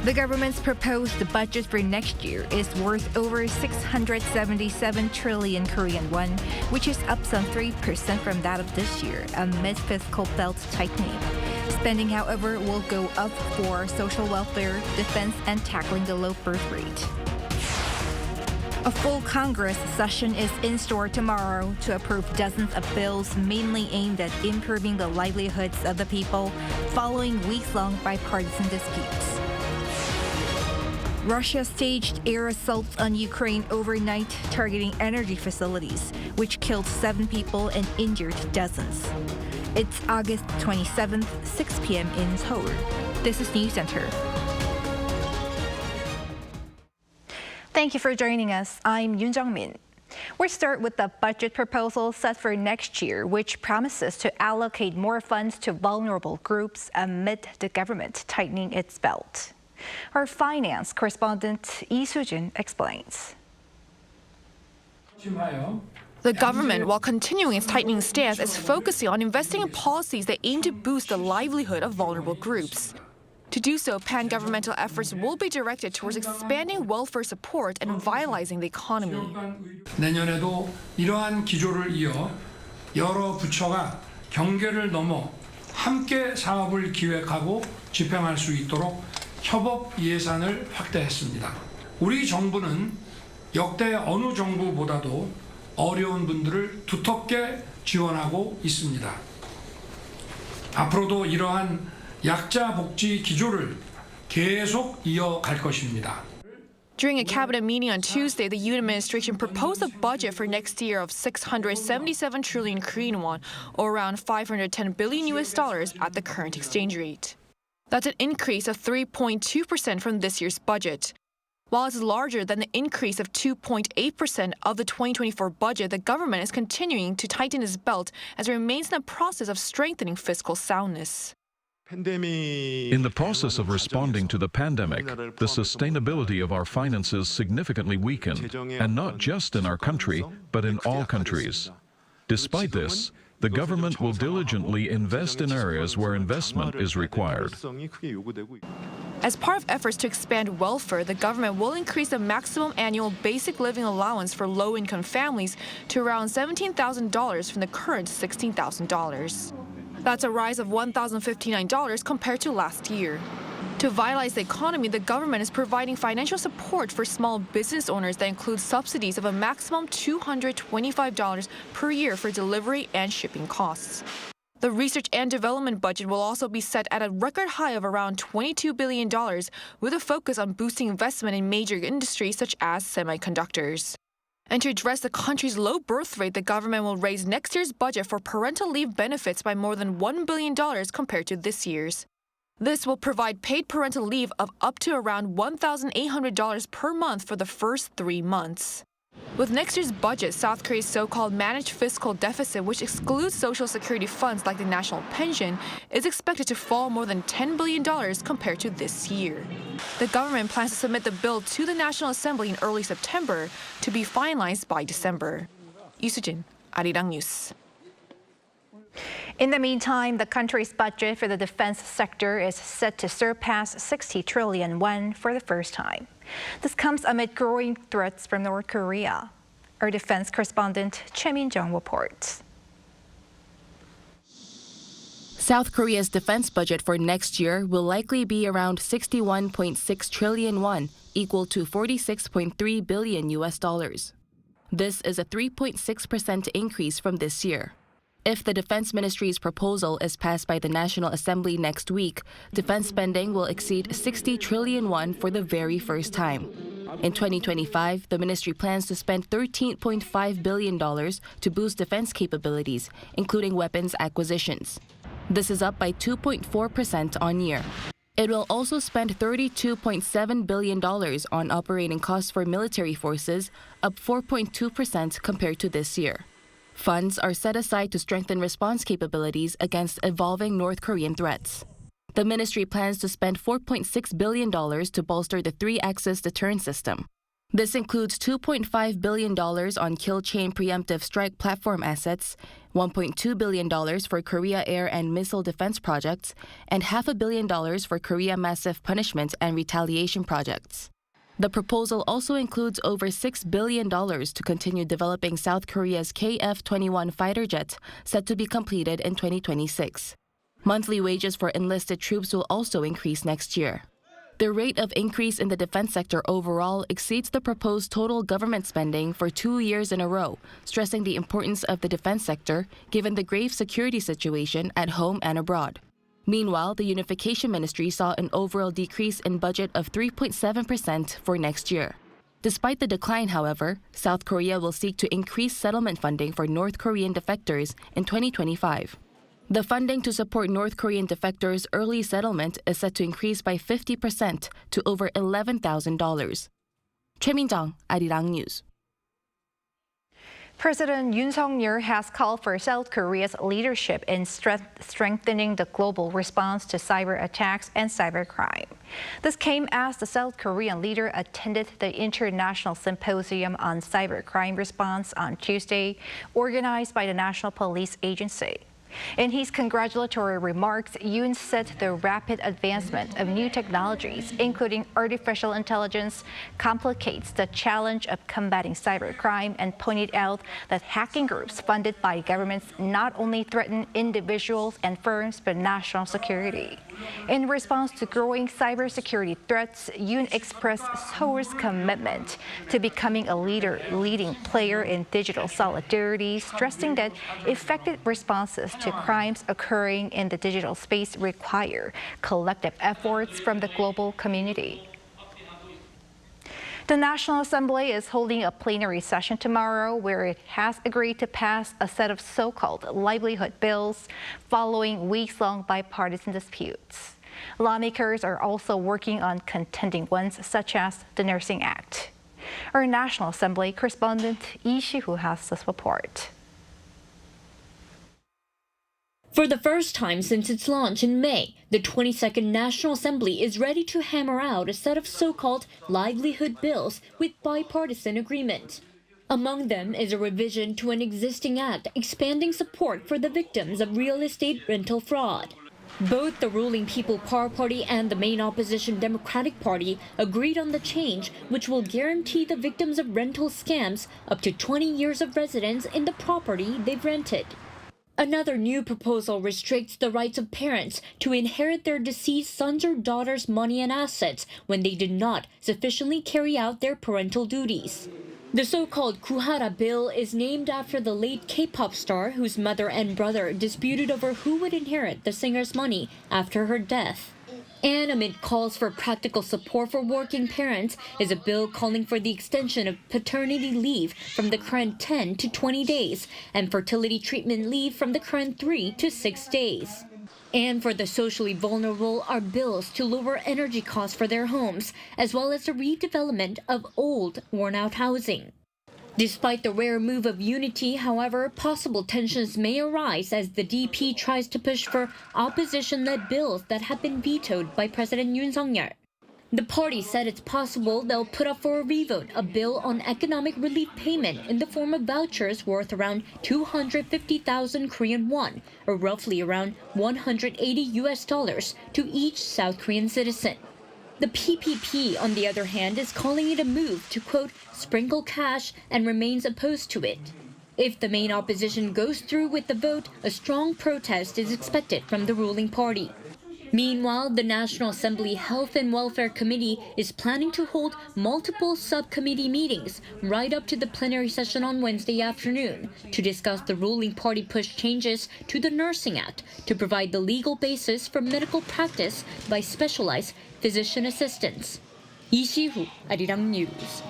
The government's proposed budget for next year is worth over 677 trillion Korean won, which is up some 3% from that of this year, amid fiscal belt tightening. Spending, however, will go up for social welfare, defense, and tackling the low birth rate. A full Congress session is in store tomorrow to approve dozens of bills mainly aimed at improving the livelihoods of the people following weeks-long bipartisan disputes. Russia staged air assaults on Ukraine overnight, targeting energy facilities, which killed 7 people and injured dozens. It's August 27th, 6 p.m. in Seoul. This is Newscenter. Thank you for joining us. I'm Yongbyon. We'll start with the budget proposal set for next year, which promises to allocate more funds to vulnerable groups amid the government tightening its belt. Our finance correspondent Lee Soo-jin explains. The government, while continuing its tightening stance, is focusing on investing in policies that aim to boost the livelihood of vulnerable groups. To do so, pan-governmental efforts will be directed towards expanding welfare support and vitalizing the economy. 내년에도 이러한 기조를 이어 여러 부처가 경계를 넘어 함께 사업을 기획하고 집행할 수 있도록 협업 예산을 확대했습니다. 우리 정부는 역대 어느 정부보다도 어려운 분들을 두텁게 지원하고 있습니다. 앞으로도 이러한 약자 복지 기조를 계속 이어갈 것입니다. During a cabinet meeting on Tuesday, the Yoon administration proposed a budget for next year of 677 trillion Korean won, or around $510 billion at the current exchange rate. That's an increase of 3.2% from this year's budget. While it's larger than the increase of 2.8% of the 2024 budget, the government is continuing to tighten its belt as it remains in the process of strengthening fiscal soundness. In the process of responding to the pandemic, the sustainability of our finances significantly weakened, and not just in our country, but in all countries. Despite this, the government will diligently invest in areas where investment is required. As part of efforts to expand welfare, the government will increase the maximum annual basic living allowance for low-income families to around $17,000 from the current $16,000. That's a rise of $1,059 compared to last year. To vitalize the economy, the government is providing financial support for small business owners that includes subsidies of a maximum $225 per year for delivery and shipping costs. The research and development budget will also be set at a record high of around $22 billion, with a focus on boosting investment in major industries such as semiconductors. And to address the country's low birth rate, the government will raise next year's budget for parental leave benefits by more than $1 billion compared to this year's. This will provide paid parental leave of up to around $1,800 per month for the first 3 months. With next year's budget, South Korea's so-called managed fiscal deficit, which excludes social security funds like the national pension, is expected to fall more than $10 billion compared to this year. The government plans to submit the bill to the National Assembly in early September to be finalized by December. Lee Soo-jin, Arirang News. In the meantime, the country's budget for the defense sector is set to surpass 60 trillion won for the first time. This comes amid growing threats from North Korea. Our defense correspondent Choi Min-jung reports. South Korea's defense budget for next year will likely be around 61.6 trillion won, equal to $46.3 billion. This is a 3.6% increase from this year. If the Defense Ministry's proposal is passed by the National Assembly next week, defense spending will exceed 60 trillion won for the very first time. In 2025, the ministry plans to spend $13.5 billion to boost defense capabilities, including weapons acquisitions. This is up by 2.4% on year. It will also spend $32.7 billion on operating costs for military forces, up 4.2% compared to this year. Funds are set aside to strengthen response capabilities against evolving North Korean threats. The ministry plans to spend $4.6 billion to bolster the three-axis deterrent system. This includes $2.5 billion on kill chain preemptive strike platform assets, $1.2 billion for Korea air and missile defense projects, and $500 million for Korea massive punishment and retaliation projects. The proposal also includes over $6 billion to continue developing South Korea's KF-21 fighter jet, set to be completed in 2026. Monthly wages for enlisted troops will also increase next year. The rate of increase in the defense sector overall exceeds the proposed total government spending for 2 years in a row, stressing the importance of the defense sector given the grave security situation at home and abroad. Meanwhile, the Unification Ministry saw an overall decrease in budget of 3.7% for next year. Despite the decline, however, South Korea will seek to increase settlement funding for North Korean defectors in 2025. The funding to support North Korean defectors' early settlement is set to increase by 50% to over $11,000. Choi Min-jung, Arirang News. President Yoon has called for South Korea's leadership in strengthening the global response to cyber attacks and cybercrime. This came as the South Korean leader attended the International Symposium on Cybercrime Response on Tuesday, organized by the National Police Agency. In his congratulatory remarks, Yoon said the rapid advancement of new technologies, including artificial intelligence, complicates the challenge of combating cybercrime and pointed out that hacking groups funded by governments not only threaten individuals and firms but national security. In response to growing cybersecurity threats, Yoon expressed Seoul's commitment to becoming a leading player in digital solidarity, stressing that effective responses to crimes occurring in the digital space require collective efforts from the global community. The National Assembly is holding a plenary session tomorrow where it has agreed to pass a set of so-called livelihood bills following weeks-long bipartisan disputes. Lawmakers are also working on contending ones such as the Nursing Act. Our National Assembly correspondent Lee Si-hoo has this report. For the first time since its launch in May, the 22nd National Assembly is ready to hammer out a set of so-called livelihood bills with bipartisan agreement. Among them is a revision to an existing act expanding support for the victims of real estate rental fraud. Both the ruling People Power Party and the main opposition Democratic Party agreed on the change, which will guarantee the victims of rental scams up to 20 years of residence in the property they've rented. Another new proposal restricts the rights of parents to inherit their deceased sons or daughters' money and assets when they did not sufficiently carry out their parental duties. The so-called Kuhara bill is named after the late K-pop star whose mother and brother disputed over who would inherit the singer's money after her death. And amid calls for practical support for working parents is a bill calling for the extension of paternity leave from the current 10 to 20 days and fertility treatment leave from the current 3 to 6 days. And for the socially vulnerable are bills to lower energy costs for their homes, as well as the redevelopment of old, worn-out housing. Despite the rare move of unity, however, possible tensions may arise as the DP tries to push for opposition-led bills that have been vetoed by President Yoon. The party said it's possible they'll put up for a revote a bill on economic relief payment in the form of vouchers worth around 250,000 Korean won, or roughly around $180 to each South Korean citizen. The PPP, on the other hand, is calling it a move to, quote, sprinkle cash and remains opposed to it. If the main opposition goes through with the vote, a strong protest is expected from the ruling party. Meanwhile, the National Assembly Health and Welfare Committee is planning to hold multiple subcommittee meetings right up to the plenary session on Wednesday afternoon to discuss the ruling party push changes to the Nursing Act to provide the legal basis for medical practice by specialized physician assistants. Lee Si-hoo, Arirang News.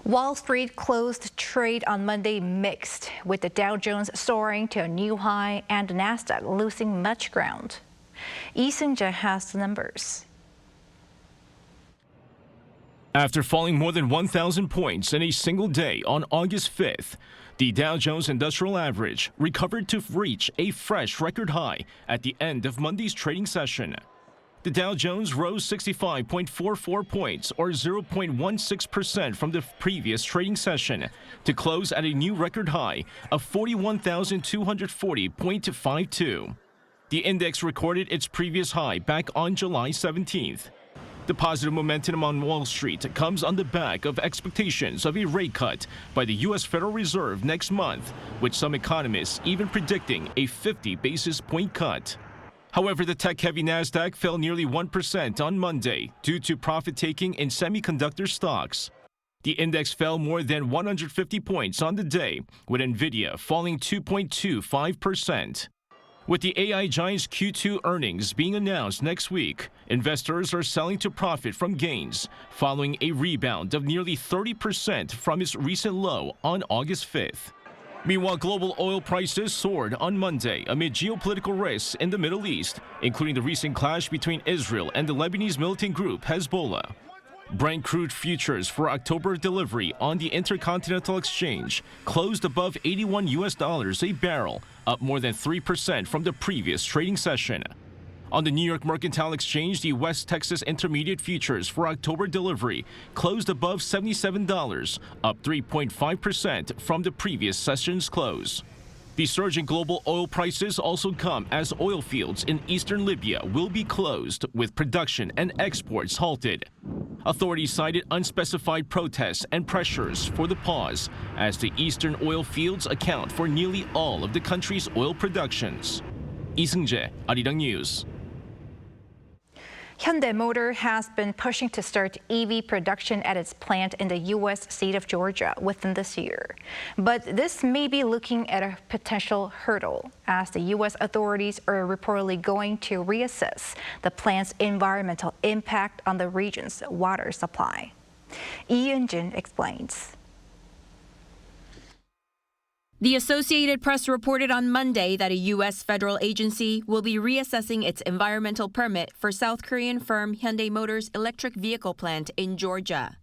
Wall Street closed trade on Monday mixed, with the Dow Jones soaring to a new high and the Nasdaq losing much ground. Lee Seung-jae has the numbers. After falling more than 1,000 points in a single day on August 5th, the Dow Jones Industrial Average recovered to reach a fresh record high at the end of Monday's trading session. The Dow Jones rose 65.44 points, or 0.16% from the previous trading session, to close at a new record high of 41,240.52. The index recorded its previous high back on July 17th. The positive momentum on Wall Street comes on the back of expectations of a rate cut by the U.S. Federal Reserve next month, with some economists even predicting a 50 basis point cut. However, the tech-heavy Nasdaq fell nearly 1% on Monday due to profit-taking in semiconductor stocks. The index fell more than 150 points on the day, with Nvidia falling 2.25%. With the AI giant's Q2 earnings being announced next week, investors are selling to profit from gains, following a rebound of nearly 30% from its recent low on August 5th. Meanwhile, global oil prices soared on Monday amid geopolitical risks in the Middle East, including the recent clash between Israel and the Lebanese militant group Hezbollah. Brent crude futures for October delivery on the Intercontinental Exchange closed above $81 a barrel, up more than 3% from the previous trading session. On the New York Mercantile Exchange, the West Texas Intermediate futures for October delivery closed above $77, up 3.5% from the previous session's close. The surge in global oil prices also come as oil fields in eastern Libya will be closed, with production and exports halted. Authorities cited unspecified protests and pressures for the pause, as the eastern oil fields account for nearly all of the country's oil productions. Lee Seung-jae, Arirang News. Hyundai Motor has been pushing to start EV production at its plant in the U.S. state of Georgia within this year. But this may be looking at a potential hurdle, as the U.S. authorities are reportedly going to reassess the plant's environmental impact on the region's water supply. Yoon explains. The Associated Press reported on Monday that a U.S. federal agency will be reassessing its environmental permit for South Korean firm Hyundai Motor's electric vehicle plant in Georgia.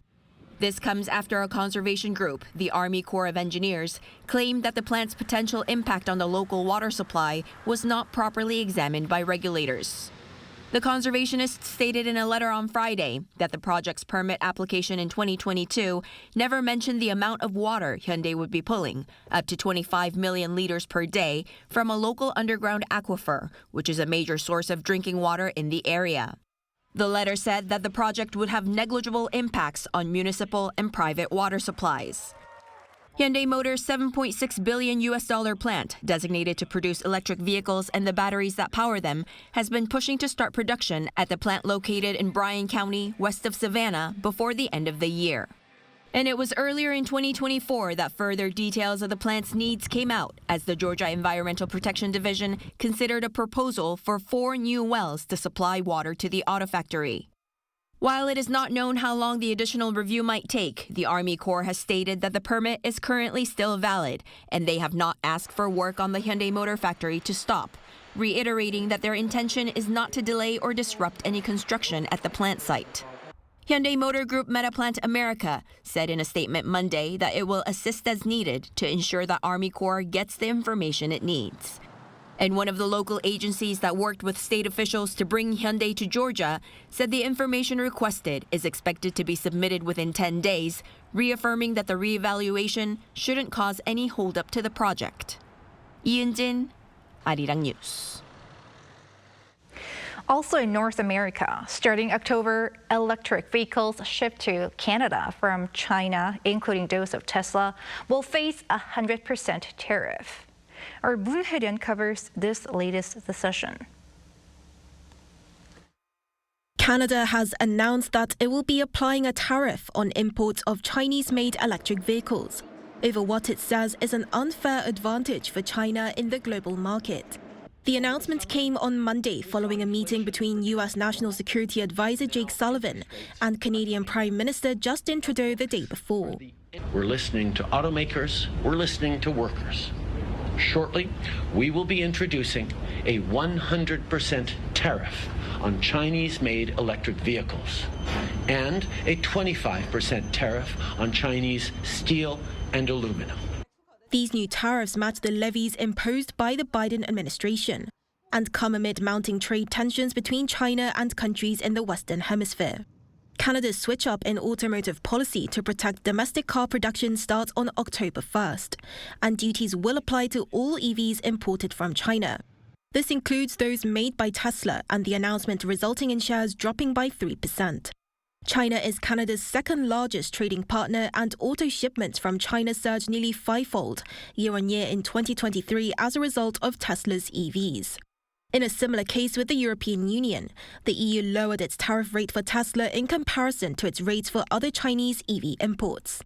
This comes after a conservation group, the Army Corps of Engineers, claimed that the plant's potential impact on the local water supply was not properly examined by regulators. The conservationists stated in a letter on Friday that the project's permit application in 2022 never mentioned the amount of water Hyundai would be pulling, up to 25 million liters per day, from a local underground aquifer, which is a major source of drinking water in the area. The letter said that the project would have negligible impacts on municipal and private water supplies. Hyundai Motor's $7.6 billion plant, designated to produce electric vehicles and the batteries that power them, has been pushing to start production at the plant located in Bryan County, west of Savannah, before the end of the year. And it was earlier in 2024 that further details of the plant's needs came out, as the Georgia Environmental Protection Division considered a proposal for 4 new wells to supply water to the auto factory. While it is not known how long the additional review might take, the Army Corps has stated that the permit is currently still valid, and they have not asked for work on the Hyundai Motor Factory to stop, reiterating that their intention is not to delay or disrupt any construction at the plant site. Hyundai Motor Group Metaplant America said in a statement Monday that it will assist as needed to ensure that Army Corps gets the information it needs. And one of the local agencies that worked with state officials to bring Hyundai to Georgia said the information requested is expected to be submitted within 10 days, reaffirming that the reevaluation shouldn't cause any holdup to the project. Yoon, Arirang News. Also in North America, starting October, electric vehicles shipped to Canada from China, including those of Tesla, will face a 100% tariff. Our Moon Hye-ryun covers this latest decision. Canada has announced that it will be applying a tariff on imports of Chinese-made electric vehicles over what it says is an unfair advantage for China in the global market. The announcement came on Monday following a meeting between U.S. National Security Advisor Jake Sullivan and Canadian Prime Minister Justin Trudeau the day before. We're listening to automakers, we're listening to workers. Shortly, we will be introducing a 100% tariff on Chinese-made electric vehicles and a 25% tariff on Chinese steel and aluminum. These new tariffs match the levies imposed by the Biden administration and come amid mounting trade tensions between China and countries in the Western Hemisphere. Canada's switch-up in automotive policy to protect domestic car production starts on October 1st, and duties will apply to all EVs imported from China. This includes those made by Tesla, and the announcement resulting in shares dropping by 3%. China is Canada's second largest trading partner, and auto shipments from China surged nearly fivefold year-on-year in 2023 as a result of Tesla's EVs. In a similar case with the European Union, the EU lowered its tariff rate for Tesla in comparison to its rates for other Chinese EV imports.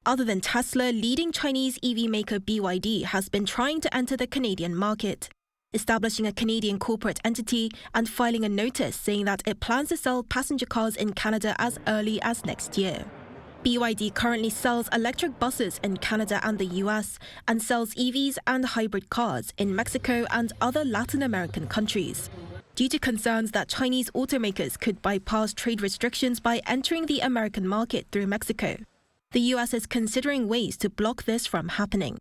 Other than Tesla, leading Chinese EV maker BYD has been trying to enter the Canadian market, establishing a Canadian corporate entity and filing a notice saying that it plans to sell passenger cars in Canada as early as next year. BYD currently sells electric buses in Canada and the US and sells EVs and hybrid cars in Mexico and other Latin American countries. Due to concerns that Chinese automakers could bypass trade restrictions by entering the American market through Mexico, the US is considering ways to block this from happening.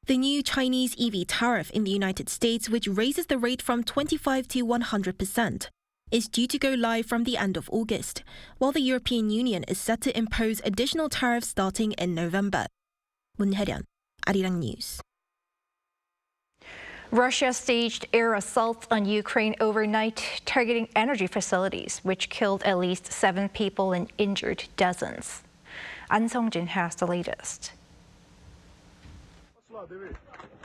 The new Chinese EV tariff in the United States, which raises the rate from 25% to 100%, is due to go live from the end of August, while the European Union is set to impose additional tariffs starting in November. 문혜련, Arirang News. Russia staged air assaults on Ukraine overnight, targeting energy facilities, which killed at least 7 people and injured dozens. An Song-jin has the latest.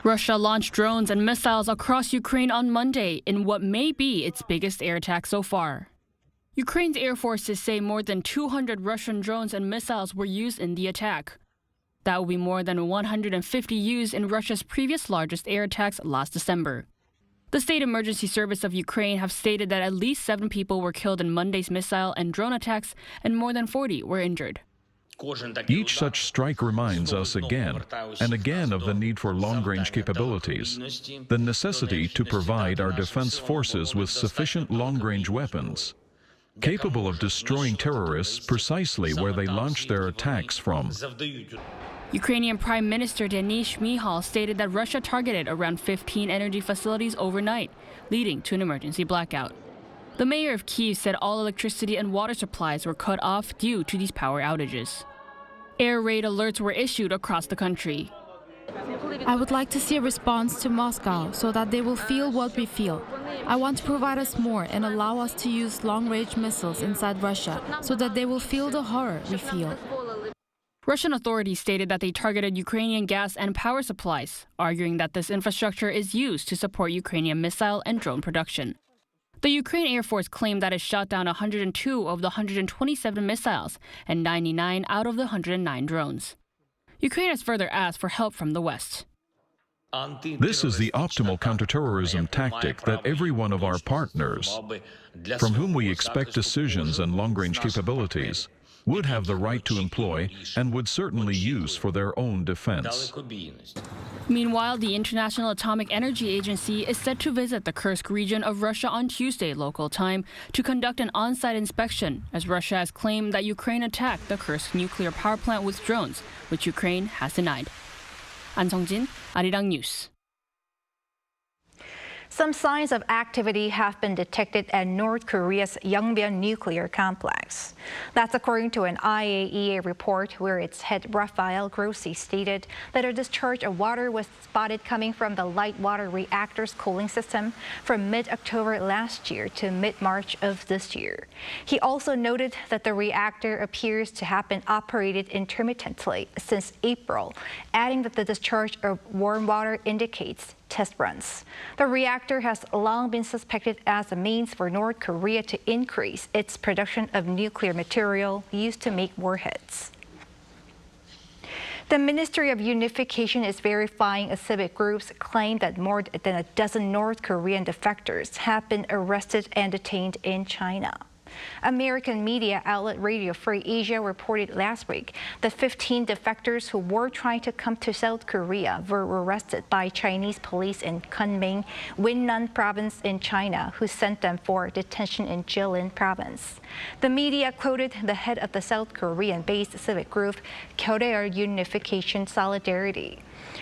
Russia launched drones and missiles across Ukraine on Monday in what may be its biggest air attack so far. Ukraine's air forces say more than 200 Russian drones and missiles were used in the attack. That will be more than 150 used in Russia's previous largest air attacks last December. The State Emergency Service of Ukraine have stated that at least 7 people were killed in Monday's missile and drone attacks and more than 40 were injured. Each such strike reminds us again and again of the need for long-range capabilities, the necessity to provide our defense forces with sufficient long-range weapons, capable of destroying terrorists precisely where they launch their attacks from. Ukrainian Prime Minister Denis Shmyhal stated that Russia targeted around 15 energy facilities overnight, leading to an emergency blackout. The mayor of Kyiv said all electricity and water supplies were cut off due to these power outages. Air raid alerts were issued across the country. I would like to see a response to Moscow so that they will feel what we feel. I want to provide us more and allow us to use long-range missiles inside Russia so that they will feel the horror we feel. Russian authorities stated that they targeted Ukrainian gas and power supplies, arguing that this infrastructure is used to support Ukrainian missile and drone production. The Ukraine Air Force claimed that it shot down 102 of the 127 missiles and 99 out of the 109 drones. Ukraine has further asked for help from the West. This is the optimal counterterrorism tactic that every one of our partners, from whom we expect decisions and long-range capabilities, would have the right to employ and would certainly use for their own defense. Meanwhile, the International Atomic Energy Agency is set to visit the Kursk region of Russia on Tuesday local time to conduct an on-site inspection, as Russia has claimed that Ukraine attacked the Kursk nuclear power plant with drones, which Ukraine has denied. An Song-jin, Arirang News. Some signs of activity have been detected at North Korea's Yongbyon nuclear complex. That's according to an IAEA report where its head Rafael Grossi stated that a discharge of water was spotted coming from the light water reactor's cooling system from mid-October last year to mid-March of this year. He also noted that the reactor appears to have been operated intermittently since April, adding that the discharge of warm water indicates test runs. The reactor has long been suspected as a means for North Korea to increase its production of nuclear material used to make warheads. The Ministry of Unification is verifying a civic group's claim that more than a dozen North Korean defectors have been arrested and detained in China. American media outlet Radio Free Asia reported last week that 15 defectors who were trying to come to South Korea were arrested by Chinese police in Kunming, Winnan province in China, who sent them for detention in Jilin province. The media quoted the head of the South Korean-based civic group, Korea Unification Solidarity,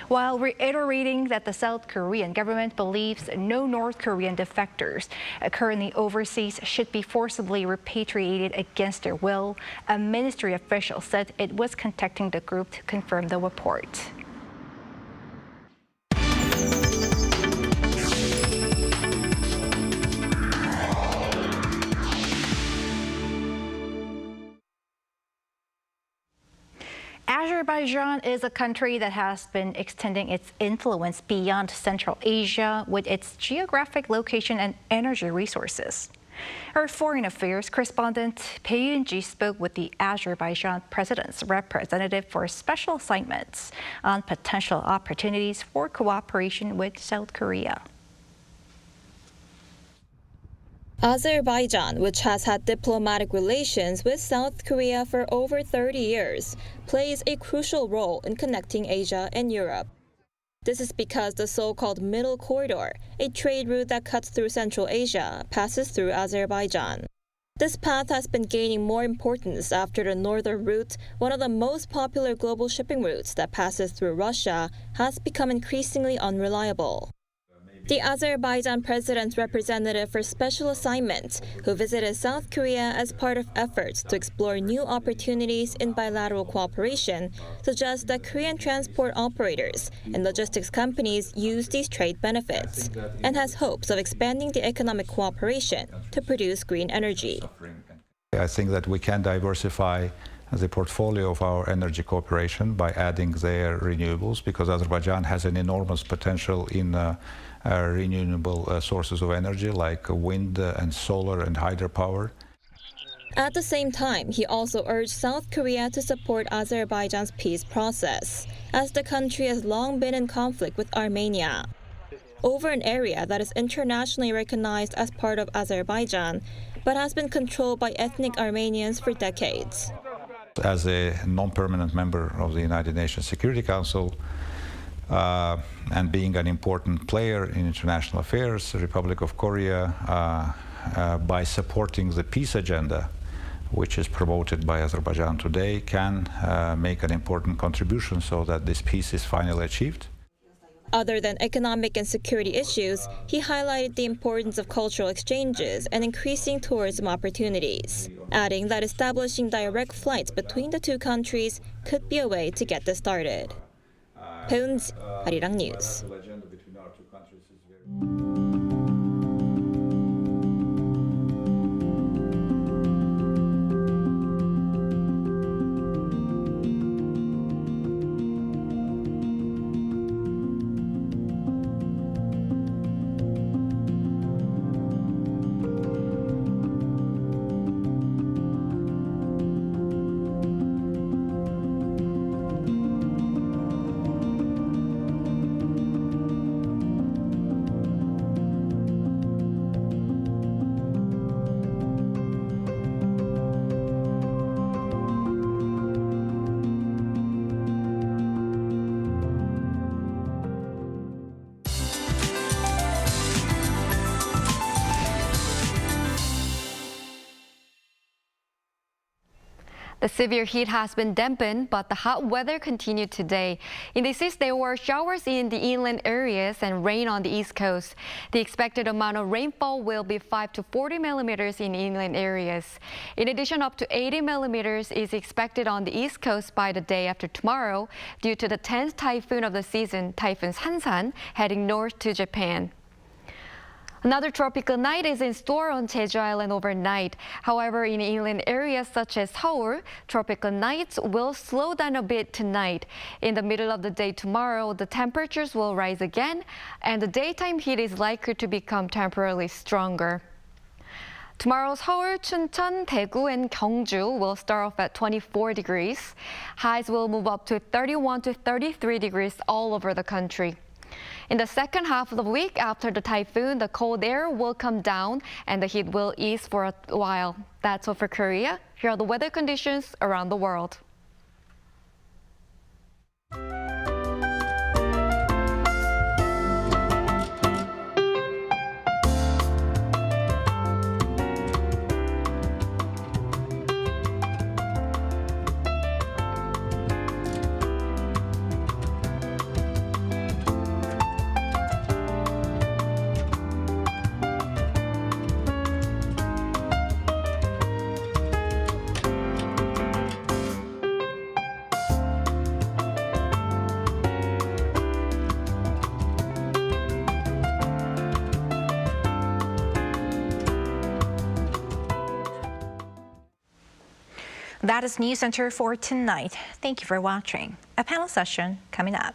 while reiterating that the South Korean government believes no North Korean defectors currently overseas should be forcibly repatriated against their will. A ministry official said it was contacting the group to confirm the report. Azerbaijan is a country that has been extending its influence beyond Central Asia with its geographic location and energy resources. Our foreign affairs correspondent Bae Yoon-ji spoke with the Azerbaijan president's representative for special assignments on potential opportunities for cooperation with South Korea. Azerbaijan, which has had diplomatic relations with South Korea for over 30 years, plays a crucial role in connecting Asia and Europe. This is because the so-called Middle Corridor, a trade route that cuts through Central Asia, passes through Azerbaijan. This path has been gaining more importance after the northern route, one of the most popular global shipping routes that passes through Russia, has become increasingly unreliable. The Azerbaijan president's representative for special assignments, who visited South Korea as part of efforts to explore new opportunities in bilateral cooperation, suggests that Korean transport operators and logistics companies use these trade benefits, and has hopes of expanding the economic cooperation to produce green energy. I think that we can diversify the portfolio of our energy cooperation by adding their renewables, because Azerbaijan has an enormous potential in renewable sources of energy like wind and solar and hydropower. At the same time, he also urged South Korea to support Azerbaijan's peace process, as the country has long been in conflict with Armenia over an area that is internationally recognized as part of Azerbaijan, but has been controlled by ethnic Armenians for decades. As a non-permanent member of the United Nations Security Council, and being an important player in international affairs, the Republic of Korea, by supporting the peace agenda, which is promoted by Azerbaijan today, can make an important contribution so that this peace is finally achieved. Other than economic and security issues, he highlighted the importance of cultural exchanges and increasing tourism opportunities, adding that establishing direct flights between the two countries could be a way to get this started. Hyun, Arirang News. The severe heat has been dampened, but the hot weather continued today. In the east, there were showers in the inland areas and rain on the east coast. The expected amount of rainfall will be 5 to 40 millimeters in inland areas. In addition, up to 80 millimeters is expected on the east coast by the day after tomorrow due to the 10th typhoon of the season, Typhoon Sansan, heading north to Japan. Another tropical night is in store on Jeju Island overnight. However, in inland areas such as Seoul, tropical nights will slow down a bit tonight. In the middle of the day tomorrow, the temperatures will rise again, and the daytime heat is likely to become temporarily stronger. Tomorrow's Seoul, Chuncheon, Daegu, and Gyeongju will start off at 24 degrees. Highs will move up to 31 to 33 degrees all over the country. In the second half of the week after the typhoon, the cold air will come down and the heat will ease for a while. That's all for Korea. Here are the weather conditions around the world. That is Newscenter for tonight. Thank you for watching. A panel session coming up.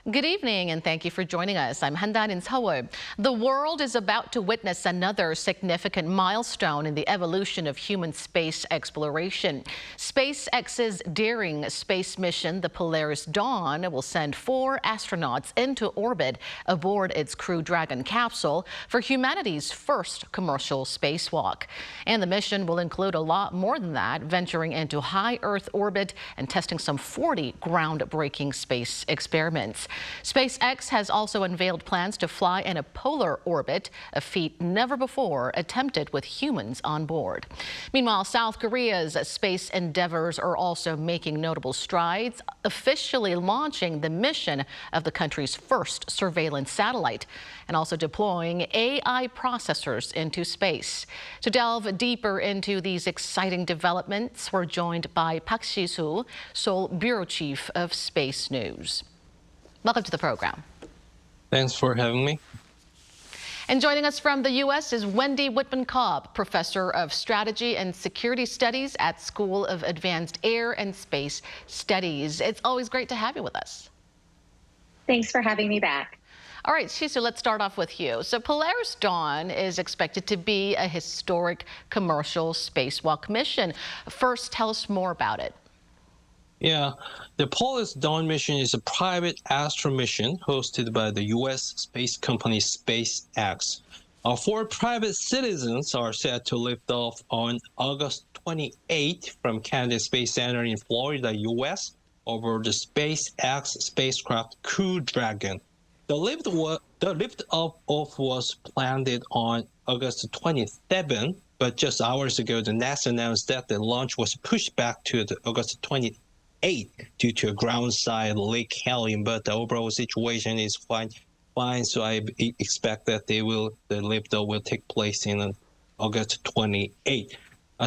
Good evening and thank you for joining us. I'm Hyundai in Seoul. The world is about to witness another significant milestone in the evolution of human space exploration. SpaceX's daring space mission, the Polaris Dawn, will send 4 astronauts into orbit aboard its Crew Dragon capsule for humanity's first commercial spacewalk. And the mission will include a lot more than that, venturing into high Earth orbit and testing some 40 groundbreaking space experiments. SpaceX has also unveiled plans to fly in a polar orbit, a feat never before attempted with humans on board. Meanwhile, South Korea's space endeavors are also making notable strides, officially launching the mission of the country's first surveillance satellite and also deploying AI processors into space. To delve deeper into these exciting developments, we're joined by Park Si-soo, Seoul Bureau Chief of Space News. Welcome to the program. Thanks for having me. And joining us from the U.S. is Wendy Whitman-Cobb, Professor of Strategy and Security Studies at School of Advanced Air and Space Studies. It's always great to have you with us. Thanks for having me back. All right, Shisu, let's start off with you. So Polaris Dawn is expected to be a historic commercial spacewalk mission. First, tell us more about it. Yeah, the Polaris Dawn mission is a private astro mission hosted by the U.S. space company SpaceX. 4 private citizens are set to lift off on August 28 from Kennedy Space Center in Florida, U.S. over the SpaceX spacecraft Crew Dragon. The lift-off was planned on August 27, but just hours ago, the NASA announced that the launch was pushed back to August 28 due to a ground-side leak helium, but the overall situation is fine. So I expect that the lift-off will take place in August 28.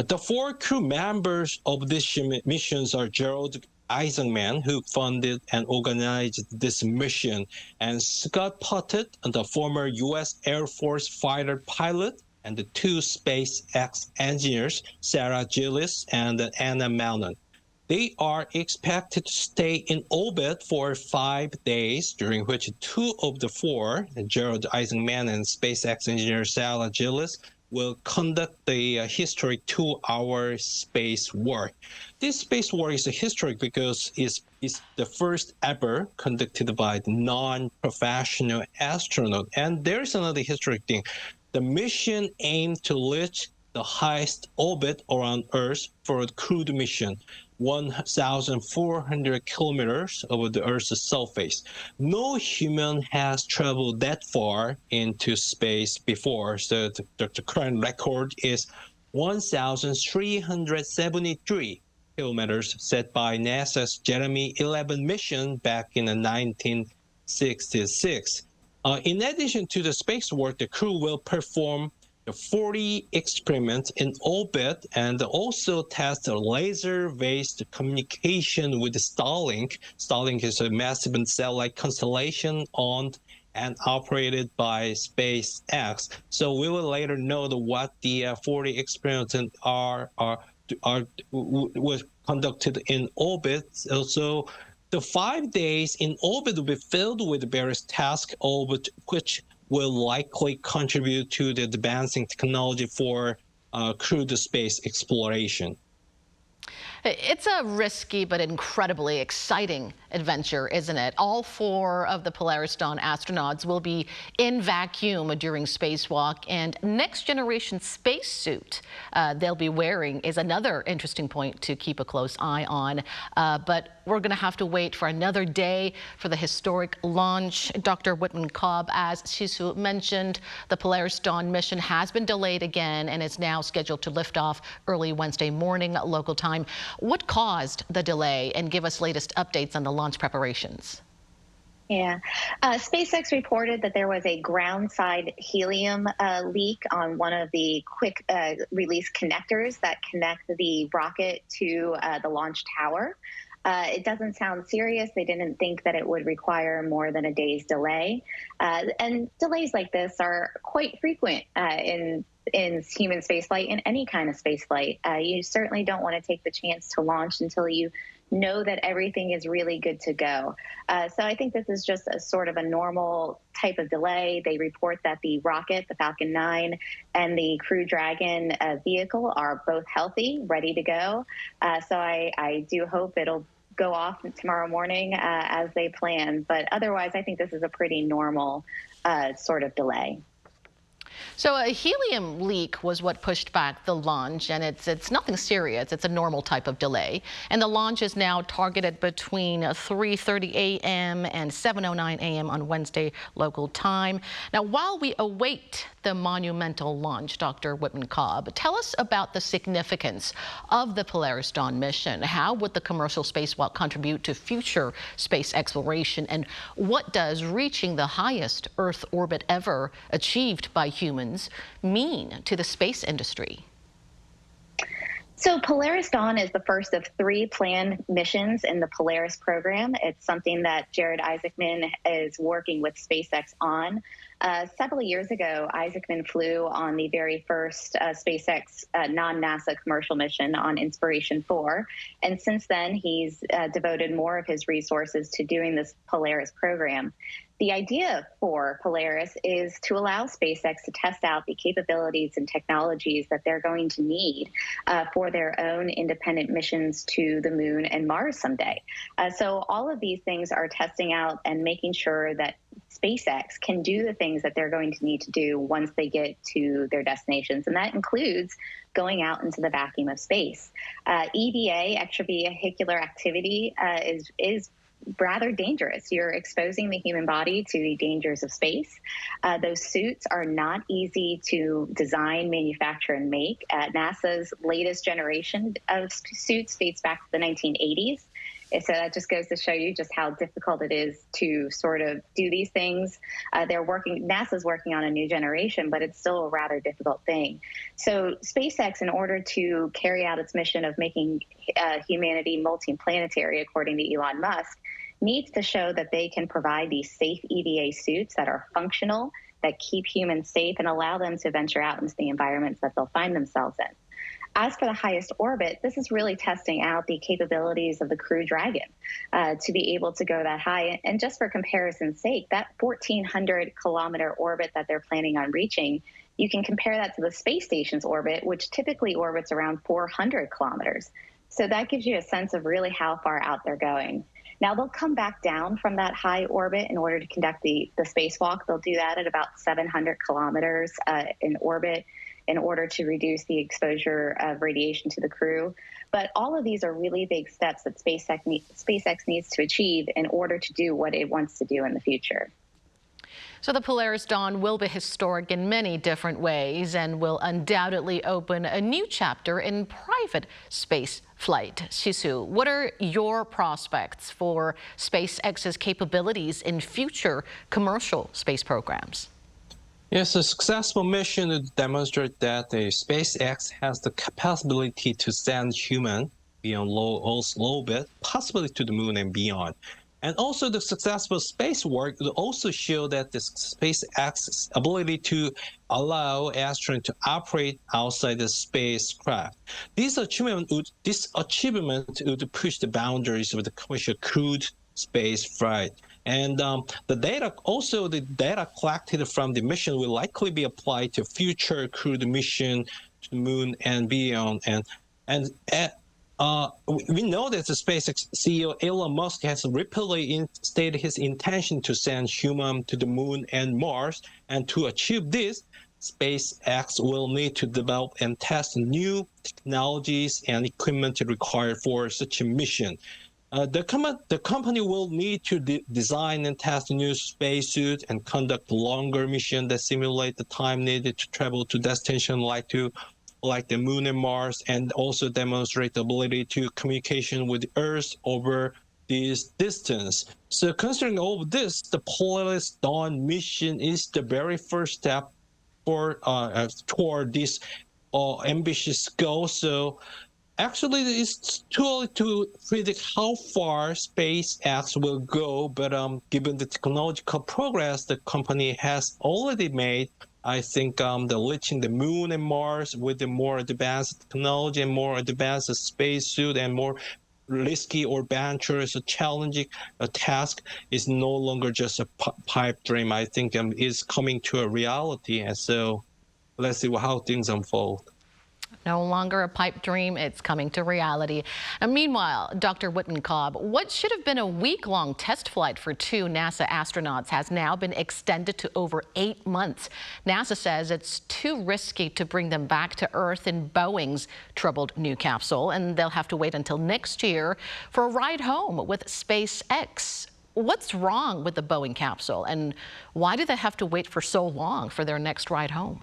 The 4 crew members of this missions are Gerald Eisenman, who funded and organized this mission, and Scott Puttett, the former U.S. Air Force fighter pilot, and the 2 SpaceX engineers, Sarah Gillis and Anna Malnan. They are expected to stay in orbit for 5 days, during which 2 of the 4, Gerald Eisenman and SpaceX engineer Sarah Gillis, will conduct the historic 2-hour space work. This space work is historic because it's the first ever conducted by the non-professional astronaut. And there's another historic thing. The mission aimed to reach the highest orbit around Earth for a crewed mission, 1,400 kilometers over the Earth's surface. No human has traveled that far into space before, so the current record is 1,373 kilometers set by NASA's Jeremy 11 mission back in 1966. In addition to the space work, the crew will perform 40 experiments in orbit and also test a laser-based communication with Starlink. Starlink is a massive satellite constellation owned and operated by SpaceX. So we will later know what the 40 experiments was conducted in orbit. Also, the 5 days in orbit will be filled with various tasks, which will likely contribute to the advancing technology for crewed space exploration. It's a risky but incredibly exciting adventure, isn't it? All 4 of the Polaris Dawn astronauts will be in vacuum during spacewalk, and next-generation spacesuit they'll be wearing is another interesting point to keep a close eye on. But we're going to have to wait for another day for the historic launch. Dr. Whitman-Cobb, as Shisu mentioned, the Polaris Dawn mission has been delayed again and is now scheduled to lift off early Wednesday morning local time. What caused the delay, and give us latest updates on the launch preparations? Yeah, SpaceX reported that there was a ground-side helium leak on one of the quick release connectors that connect the rocket to the launch tower. It doesn't sound serious. They didn't think that it would require more than a day's delay. And delays like this are quite frequent in human spaceflight, in any kind of spaceflight. You certainly don't want to take the chance to launch until you know that everything is really good to go. So I think this is just a sort of a normal type of delay. They report that the rocket, the Falcon 9, and the Crew Dragon vehicle are both healthy, ready to go. So I do hope it'll go off tomorrow morning as they plan. But otherwise, I think this is a pretty normal sort of delay. So a helium leak was what pushed back the launch, and it's nothing serious. It's a normal type of delay. And the launch is now targeted between 3:30 a.m. and 7:09 a.m. on Wednesday local time. Now, while we await the monumental launch, Dr. Whitman-Cobb, tell us about the significance of the Polaris Dawn mission. How would the commercial spacewalk contribute to future space exploration, and what does reaching the highest Earth orbit ever achieved by humans mean to the space industry? So Polaris Dawn is the first of 3 planned missions in the Polaris program. It's something that Jared Isaacman is working with SpaceX on. Several years ago, Isaacman flew on the very first SpaceX non-NASA commercial mission on Inspiration 4. And since then, he's devoted more of his resources to doing this Polaris program. The idea for Polaris is to allow SpaceX to test out the capabilities and technologies that they're going to need for their own independent missions to the moon and Mars someday. So all of these things are testing out and making sure that SpaceX can do the things that they're going to need to do once they get to their destinations. And that includes going out into the vacuum of space. EVA, extravehicular activity, is rather dangerous. You're exposing the human body to the dangers of space. Those suits are not easy to design, manufacture, and make. NASA's latest generation of suits dates back to the 1980s. So that just goes to show you just how difficult it is to sort of do these things. NASA's working on a new generation, but it's still a rather difficult thing. So SpaceX, in order to carry out its mission of making humanity multiplanetary, according to Elon Musk, needs to show that they can provide these safe EVA suits that are functional, that keep humans safe, and allow them to venture out into the environments that they'll find themselves in. As for the highest orbit, this is really testing out the capabilities of the Crew Dragon to be able to go that high. And just for comparison's sake, that 1,400-kilometer orbit that they're planning on reaching, you can compare that to the space station's orbit, which typically orbits around 400 kilometers. So that gives you a sense of really how far out they're going. Now, they'll come back down from that high orbit in order to conduct the spacewalk. They'll do that at about 700 kilometers in orbit, in order to reduce the exposure of radiation to the crew. But all of these are really big steps that SpaceX needs to achieve in order to do what it wants to do in the future. So the Polaris Dawn will be historic in many different ways and will undoubtedly open a new chapter in private space flight. Shisu, what are your prospects for SpaceX's capabilities in future commercial space programs? Yes, a successful mission to demonstrate that the SpaceX has the capability to send humans beyond low Earth orbit, possibly to the moon and beyond. And also the successful space work will also show that the SpaceX's ability to allow astronauts to operate outside the spacecraft. This achievement would push the boundaries of the commercial crewed space flight. And the data collected from the mission will likely be applied to future crewed mission to the moon and beyond. We know that the SpaceX CEO Elon Musk has repeatedly stated his intention to send humans to the moon and Mars. And to achieve this, SpaceX will need to develop and test new technologies and equipment required for such a mission. The company will need to design and test a new spacesuit and conduct longer missions that simulate the time needed to travel to destination like the moon and Mars, and also demonstrate the ability to communication with Earth over this distance. So considering all of this, the Polaris Dawn mission is the very first step toward this ambitious goal. So actually, it's too early to predict how far SpaceX will go, but given the technological progress the company has already made, I think the reaching the moon and Mars with the more advanced technology and more advanced spacesuit and more risky or adventurous or challenging task is no longer just a pipe dream. I think is coming to a reality. And so let's see how things unfold. No longer a pipe dream, it's coming to reality. And meanwhile, Dr. Wittenkob, what should have been a week-long test flight for 2 NASA astronauts has now been extended to over 8 months. NASA says it's too risky to bring them back to Earth in Boeing's troubled new capsule, and they'll have to wait until next year for a ride home with SpaceX. What's wrong with the Boeing capsule, and why do they have to wait for so long for their next ride home?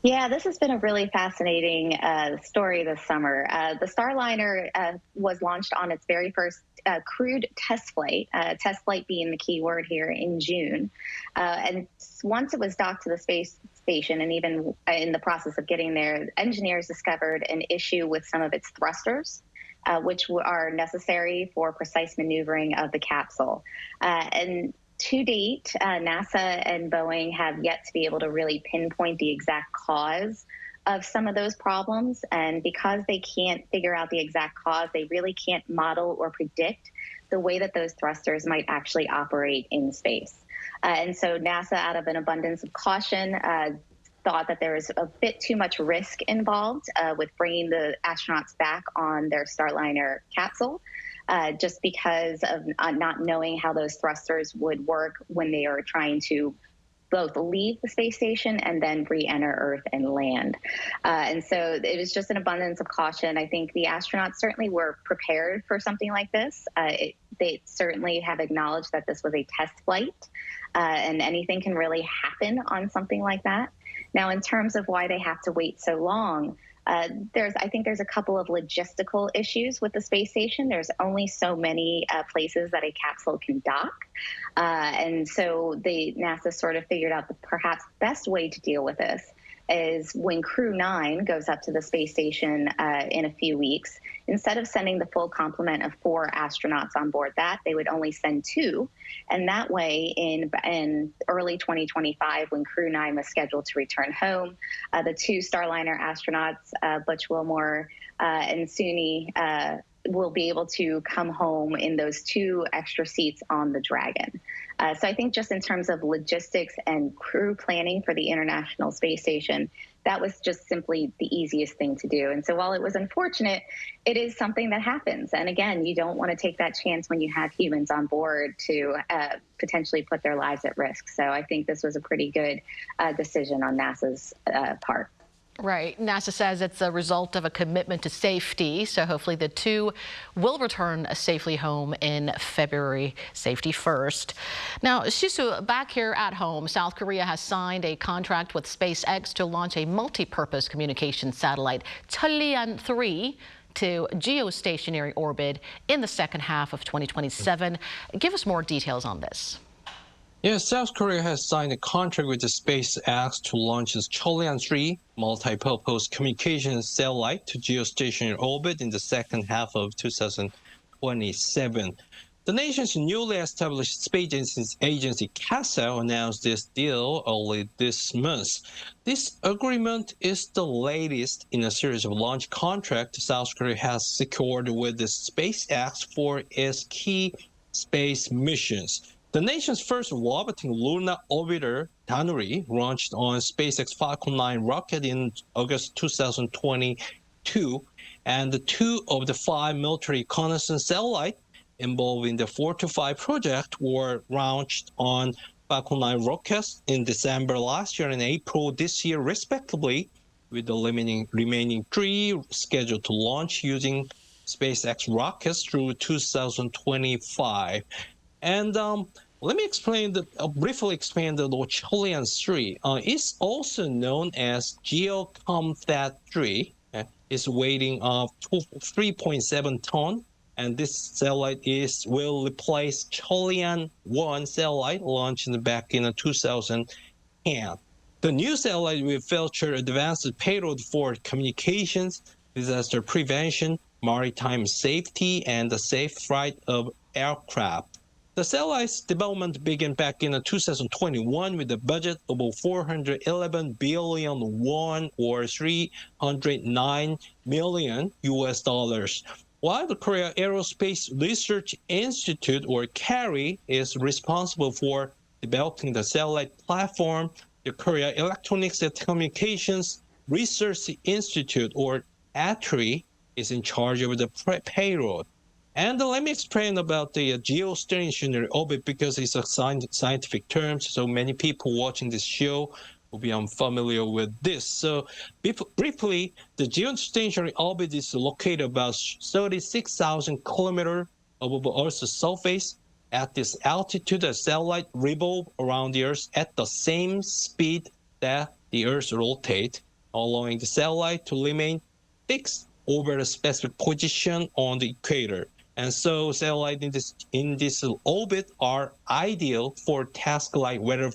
Yeah, this has been a really fascinating story this summer. The Starliner was launched on its very first crewed test flight being the key word here, in June. And once it was docked to the space station, and even in the process of getting there, engineers discovered an issue with some of its thrusters, which are necessary for precise maneuvering of the capsule. And to date, NASA and Boeing have yet to be able to really pinpoint the exact cause of some of those problems. And because they can't figure out the exact cause, they really can't model or predict the way that those thrusters might actually operate in space. And so NASA, out of an abundance of caution, thought that there was a bit too much risk involved with bringing the astronauts back on their Starliner capsule. Just because of not knowing how those thrusters would work when they are trying to both leave the space station and then re-enter Earth and land. And so it was just an abundance of caution. I think the astronauts certainly were prepared for something like this. They certainly have acknowledged that this was a test flight, and anything can really happen on something like that. Now, in terms of why they have to wait so long, I think there's a couple of logistical issues with the space station. There's only so many places that a capsule can dock. And so NASA sort of figured out the perhaps best way to deal with this is when Crew 9 goes up to the space station in a few weeks, instead of sending the full complement of 4 astronauts on board that, they would only send 2. And that way, in early 2025, when Crew 9 was scheduled to return home, the 2 Starliner astronauts, Butch Wilmore and Suni, will be able to come home in those 2 extra seats on the Dragon. So I think just in terms of logistics and crew planning for the International Space Station, that was just simply the easiest thing to do. And so while it was unfortunate, it is something that happens. And again, you don't want to take that chance when you have humans on board to potentially put their lives at risk. So I think this was a pretty good decision on NASA's part. Right. NASA says it's a result of a commitment to safety, so hopefully the 2 will return safely home in February. Safety first. Now, Shisu, back here at home, South Korea has signed a contract with SpaceX to launch a multi-purpose communication satellite, Cheollean-3, to geostationary orbit in the second half of 2027. Give us more details on this. Yes, South Korea has signed a contract with the SpaceX to launch its Cheollean-3 multi-purpose communication satellite to geostationary orbit in the second half of 2027. The nation's newly established space agency, CASA, announced this deal early this month. This agreement is the latest in a series of launch contracts South Korea has secured with the SpaceX for its key space missions. The nation's first orbiting lunar orbiter, Plenary, launched on SpaceX Falcon 9 rocket in August 2022, and 2 of the 5 military reconnaissance satellites involved in the Fortify project were launched on Falcon 9 rockets in December last year and April this year, respectively, with the remaining 3 scheduled to launch using SpaceX rockets through 2025. And let me briefly explain the Cheollean-3. It's also known as GeoComm-3. It's weighing of 3.7 tons, and this satellite will replace Cheollean-1 satellite launched back in 2010. The new satellite will feature advanced payload for communications, disaster prevention, maritime safety, and the safe flight of aircraft. The satellite's development began back in 2021 with a budget of 411 billion won, or $309 million. while the Korea Aerospace Research Institute, or KARI, is responsible for developing the satellite platform, the Korea Electronics and Communications Research Institute, or ATRI, is in charge of the payload. And let me explain about the geostationary orbit because it's a scientific term, so many people watching this show will be unfamiliar with this. So briefly, the geostationary orbit is located about 36,000 kilometers above Earth's surface. At this altitude, the satellite revolves around the Earth at the same speed that the Earth rotates, allowing the satellite to remain fixed over a specific position on the equator. And so satellites in this orbit are ideal for tasks like weather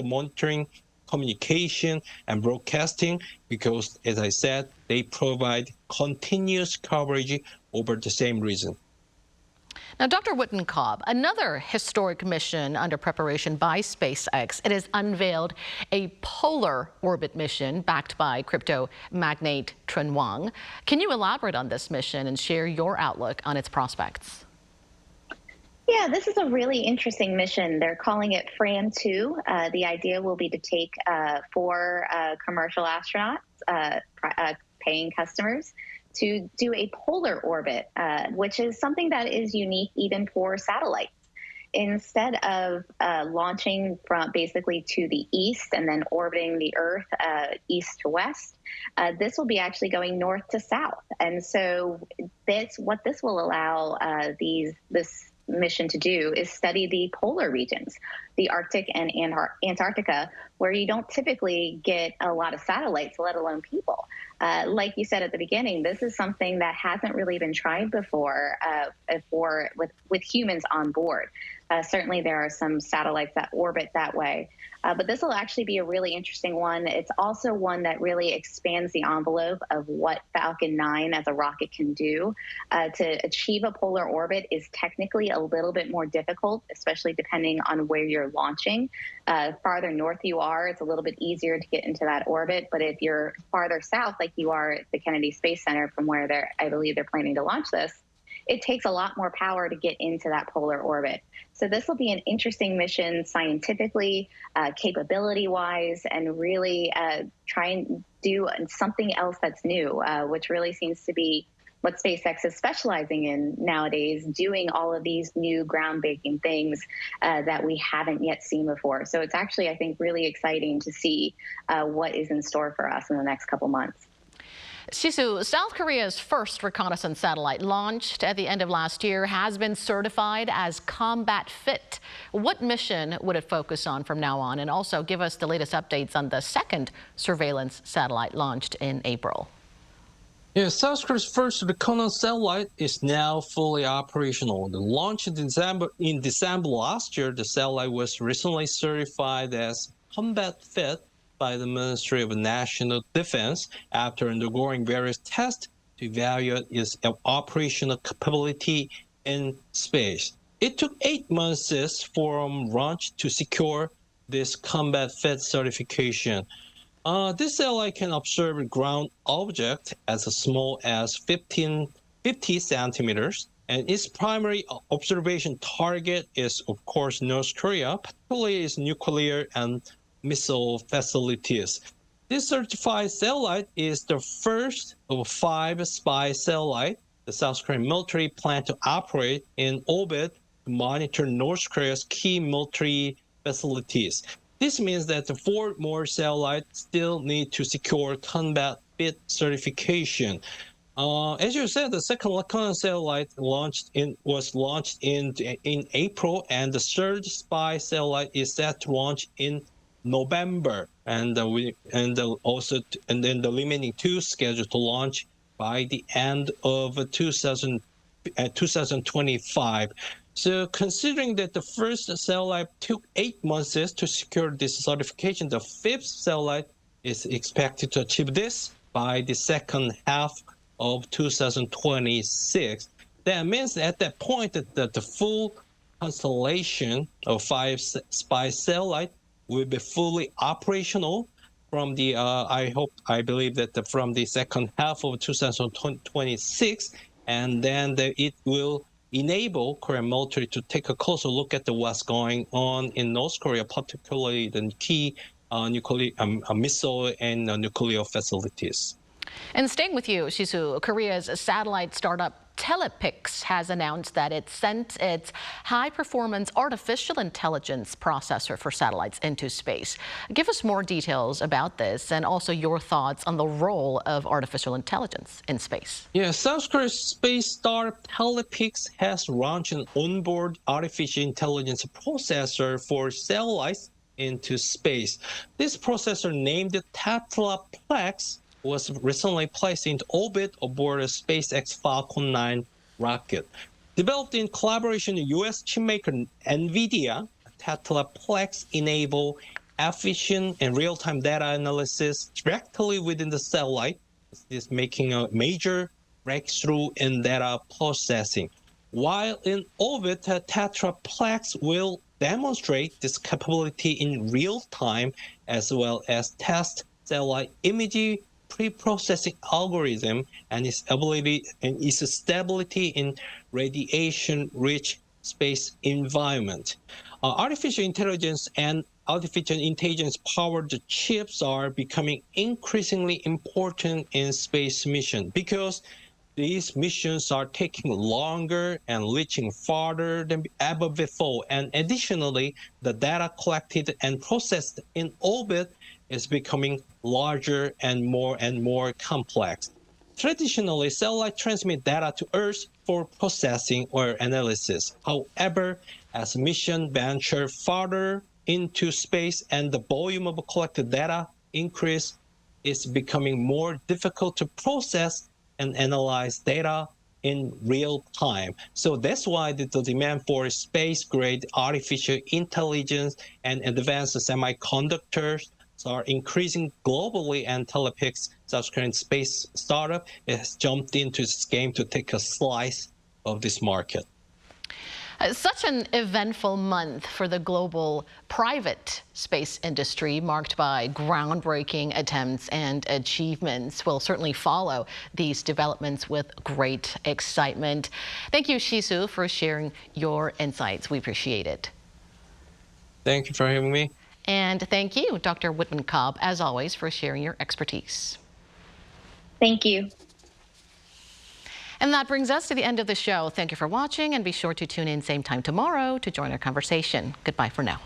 monitoring, communication, and broadcasting because, as I said, they provide continuous coverage over the same region. Now, Dr. Wittenkopp, another historic mission under preparation by SpaceX, it has unveiled a polar orbit mission backed by crypto magnate Trinh Nguyen. Can you elaborate on this mission and share your outlook on its prospects? Yeah, this is a really interesting mission. They're calling it FRAM-2. The idea will be to take 4 commercial astronauts, paying customers, to do a polar orbit, which is something that is unique even for satellites. Instead of launching from basically to the east and then orbiting the Earth east to west, this will be actually going north to south. And so what this will allow this mission to do is study the polar regions, the Arctic and Antarctica, where you don't typically get a lot of satellites, let alone people. Like you said at the beginning, this is something that hasn't really been tried before with humans on board. Certainly there are some satellites that orbit that way, but this will actually be a really interesting one. It's also one that really expands the envelope of what Falcon 9 as a rocket can do. To achieve a polar orbit is technically a little bit more difficult, especially depending on where you're launching. Farther north you are, it's a little bit easier to get into that orbit, but if you're farther south, like you are at the Kennedy Space Center from where I believe they're planning to launch this, it takes a lot more power to get into that polar orbit. So this will be an interesting mission scientifically, capability-wise, and really try and do something else that's new, which really seems to be what SpaceX is specializing in nowadays, doing all of these new groundbreaking things that we haven't yet seen before. So it's actually, I think, really exciting to see what is in store for us in the next couple months. Sisu, South Korea's first reconnaissance satellite launched at the end of last year has been certified as combat fit. What mission would it focus on from now on? And also give us the latest updates on the second surveillance satellite launched in April. Yeah, South Korea's first reconnaissance satellite is now fully operational. The launch in December last year, the satellite was recently certified as combat fit by the Ministry of National Defense after undergoing various tests to evaluate its operational capability in space. It took 8 months from launch to secure this combat fit certification. This satellite can observe a ground object as small as 50 centimeters, and its primary observation target is, of course, North Korea, particularly its nuclear and missile facilities. This certified satellite is the first of 5 spy satellites the South Korean military plan to operate in orbit to monitor North Korea's key military facilities. This means that the 4 more satellites still need to secure combat fit certification. As you said, the second reconnaissance satellite was launched in April, and the third spy satellite is set to launch in November, and then the remaining 2 scheduled to launch by the end of 2025. So considering that the first satellite took 8 months to secure this certification, the 5th satellite is expected to achieve this by the second half of 2026. That means that at that point that the full constellation of 5 spy satellites will be fully operational from the, I believe that from the second half of 2026. and then it will enable Korean military to take a closer look at what's going on in North Korea, particularly the key nuclear missile and nuclear facilities. And staying with you, Shisu, Korea's satellite startup Telepix has announced that it sent its high-performance artificial intelligence processor for satellites into space. Give us more details about this and also your thoughts on the role of artificial intelligence in space. Yeah, South Korea's space startup Telepix has launched an onboard artificial intelligence processor for satellites into space. This processor, named Tetraplex, was recently placed into orbit aboard a SpaceX Falcon 9 rocket. Developed in collaboration with U.S. chipmaker NVIDIA, Tetraplex enable efficient and real-time data analysis directly within the satellite. This is making a major breakthrough in data processing. While in orbit, Tetraplex will demonstrate this capability in real time as well as test satellite imagery pre-processing algorithm and its stability in radiation-rich space environment. Artificial intelligence and artificial intelligence-powered chips are becoming increasingly important in space mission because these missions are taking longer and reaching farther than ever before. And additionally, the data collected and processed in orbit is becoming larger and more complex. Traditionally, satellites transmit data to Earth for processing or analysis. However, as mission venture farther into space and the volume of collected data increase, it's becoming more difficult to process and analyze data in real time. So that's why the demand for space-grade artificial intelligence and advanced semiconductors are increasing globally, and Telepix, South Korean space startup, has jumped into this game to take a slice of this market. Such an eventful month for the global private space industry, marked by groundbreaking attempts and achievements. We'll certainly follow these developments with great excitement. Thank you, Shisu, for sharing your insights. We appreciate it. Thank you for having me. And thank you, Dr. Whitman-Cobb, as always, for sharing your expertise. Thank you. And that brings us to the end of the show. Thank you for watching, and be sure to tune in same time tomorrow to join our conversation. Goodbye for now.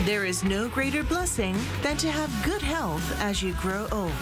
There is no greater blessing than to have good health as you grow old.